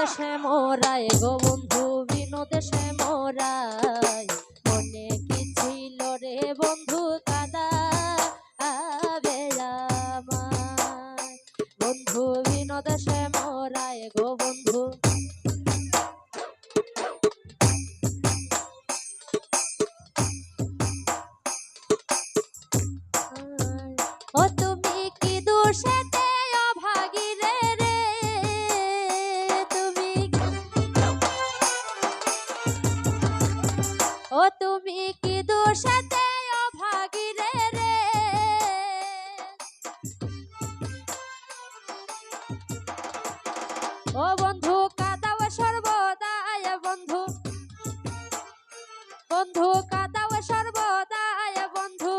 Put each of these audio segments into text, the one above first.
দেশে মোরাই গো বন্ধু বিনোদেশে মোরাই মনে কি ছিল রে বন্ধু কাদা আবে আমায় বন্ধু বিনোদেশে মোরাই গো বন্ধু ও তুমি কি দোষেতে অভাগী রে রে তুমি ও তুমি কি দোষেতে অভাগী রে রে ও বন্ধু কাদাও সর্বদাই বন্ধু বন্ধু কাদাও সর্বদাই বন্ধু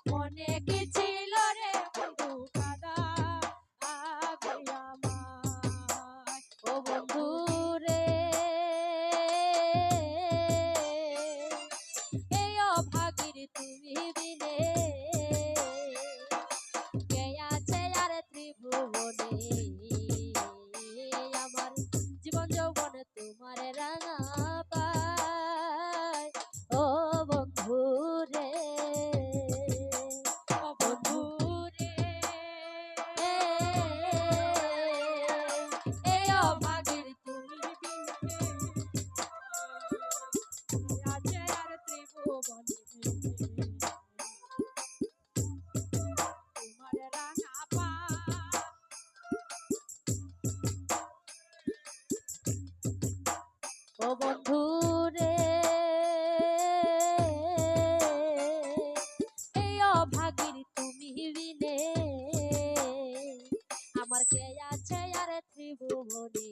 মনে কি ছিল রে বন্ধু কাদা আবে আমায় ও বন্ধু রে এই অভাগীর তুমি বিনে কে আছে আর ত্রিভুবনে আমার জীবন যৌবন তোমার রাঙা পায় ও বন্ধু রে ও বন্ধু রে এই অভাগীর তুমি বিনে আছে আর ত্রিভুবনে তোমার রাঙা পায় ও বন্ধু রে এই অভাগীর তুমি বিনে আমার কে আছে আর ত্রিভুবনে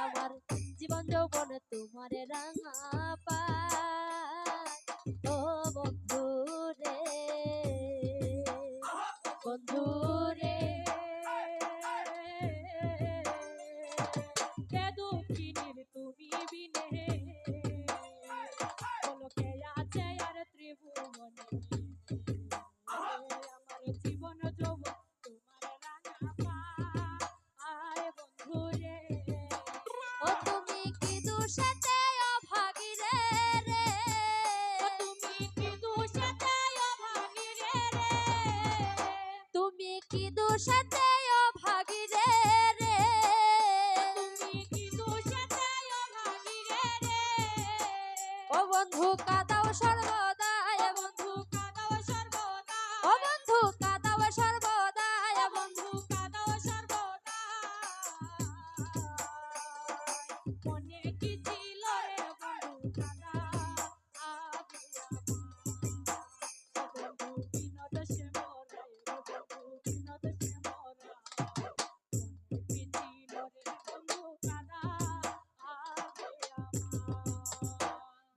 আমার জীবন যৌবন তোমার রাঙা পায় ও বন্ধু রে বন্ধু রে দুঃখিনীর তুমি বিনে বলো কে আছে আর ত্রিভুবনে আমার জীবন যৌবন তোমার রাঙা পায় বন্ধু রে ও তুমি কি দোষেতে অভাগী রে রে ও তুমি কি দোষেতে অভাগী রে রে তুমি কি দোষেতে অভাগী রে রে ও বন্ধু কাদাও সর্বদাই বন্ধু কাদাও সর্বদাই ও বন্ধু কাদাও সর্বদাই বন্ধু কাদাও সর্বদাই মনে কি ছিল রে বন্ধু কাদা আবে আমার বন্ধু বিনোদেশে মোরাই বন্ধু বিনোদেশে মোরাই মনে কি ছিল রে বন্ধু কাদা আবে আমার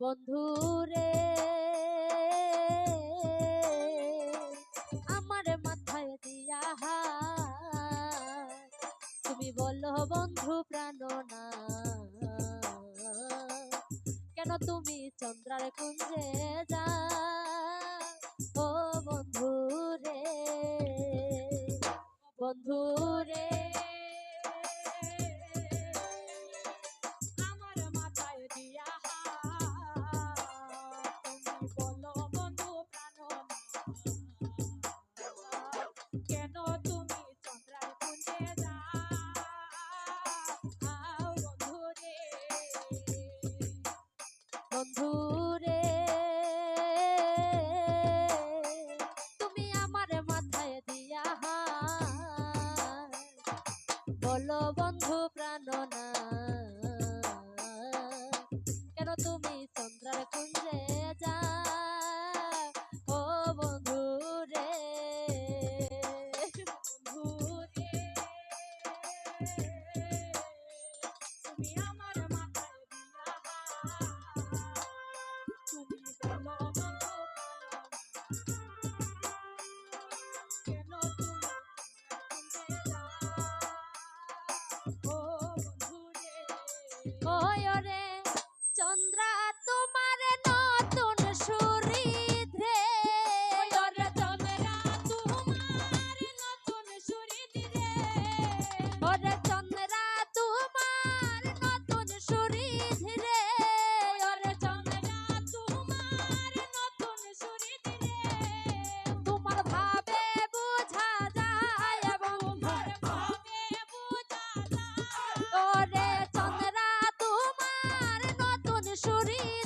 বন্ধু রে আমার মাথায় দিয়া তুমি বলো বন্ধু প্রাণ না কেন তুমি চন্দ্রার কুঞ্জে যা ও বন্ধু রে বন্ধু রে আমার মাথায় দিয়া কেন তুমি চন্দ্রার কুঞ্জে যাও বন্ধু রে বন্ধু রে তুমি আমার মাথায় দিয়া বলো বন্ধু প্রাণ না কেন তুমি চন্দ্রার কুঞ্জে যাও ও বন্ধু রে বন্ধু রে তুমি আমার মাথায় দিয়া তুমি বলো বন্ধু কেন তুমি কুঞ্জে যাও ও বন্ধু রে ওই রে চন্দ্রা তোমার নতুন সুরিধে চন্দ্রা তোমার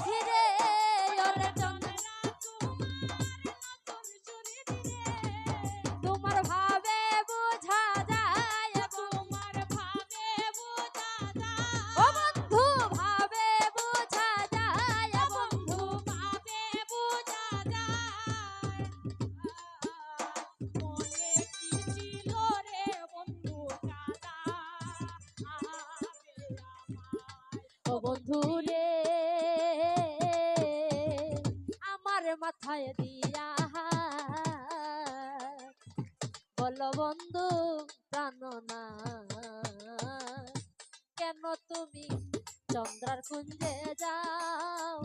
ধীরে ওরে চন্দ্রা তোমার ভাবে বোঝা যায় তোমার ভাবে বোঝা যায় ও বন্ধু ভাবে বোঝা যায় বন্ধু ভাবে বোঝা যায় মনে কি ছিল রে বন্ধু কাদা ও বন্ধু রে আমার মাথায় দিয়া বল বন্ধু প্রাণনা কেন তুমি চন্দ্রার কুঞ্জে যাও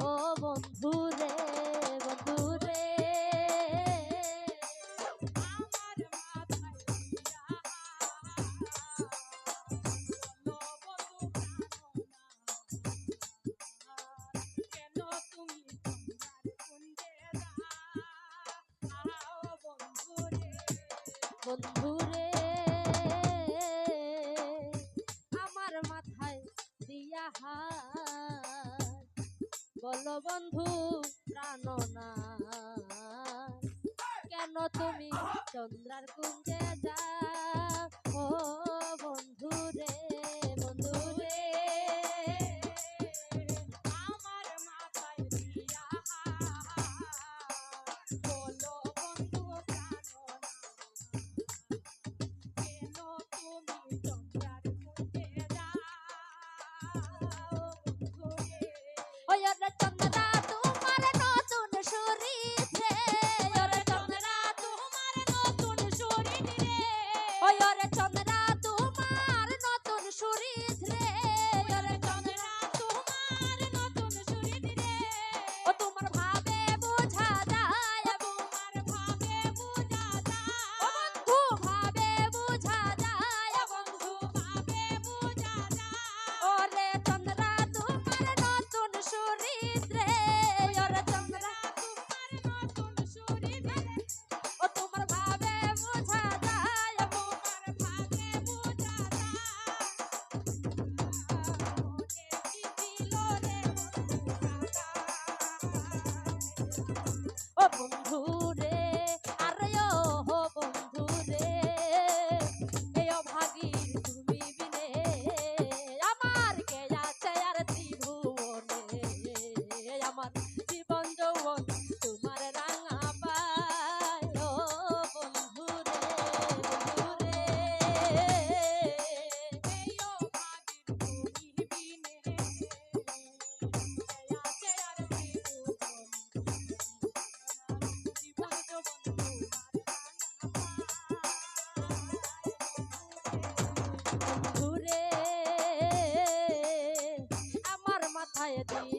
ও বন্ধু রে বন্ধু রে আমার মাথায় দিয়া বন্ধুরে আমার মাথায় দিয়া বল বন্ধু প্রাণনা কেন তুমি চন্দ্রার কুঞ্জে যাও ও বন্ধু রে বন্ধু রে আমার মাথায় দিয়া বলো বন্ধু প্রাণনা কেন তুমি চন্দ্রার কুঞ্জে যাও বন্ধু রে ওই রে চন্দ্রা তোমার নতুন শরীর রে ওরে চন্দ্রা তোমার নতুন শরীর রে ওই রে চন্দ্রা তোমার নতুন শরীর রে ওরে চন্দ্রা তোমার নতুন শরীর রে ও তোমার ভাবে বোঝা যায় তোমার ভাবে বোঝা যায় ও বন্ধু ভাবে বোঝা যায় বন্ধু ভাবে বোঝা যায় ওরে চন্দ্রা তোমার নতুন শরীর রে ওরে চন্দ্রা তোমার নতুন শরীর রে ও তোমার ভাবে বোঝা যায় তোমার ভাবে বোঝা যায় মনে কি ছিল রে ও বন্ধু রে আরে ও বন্ধু রে এই অভাগীর তুমি বিনে আমার কে আছে আর ত্রিভুবনে আমার জীবন যৌবন তোমার রাঙা পায় ও বন্ধু রে এই অভাগীর তুমি বিনে কে আছে আর ত্রিভুবনে জীবন যৌবন তোমার রাঙা পায় বন্ধু রে আমার মাথায় দিয়া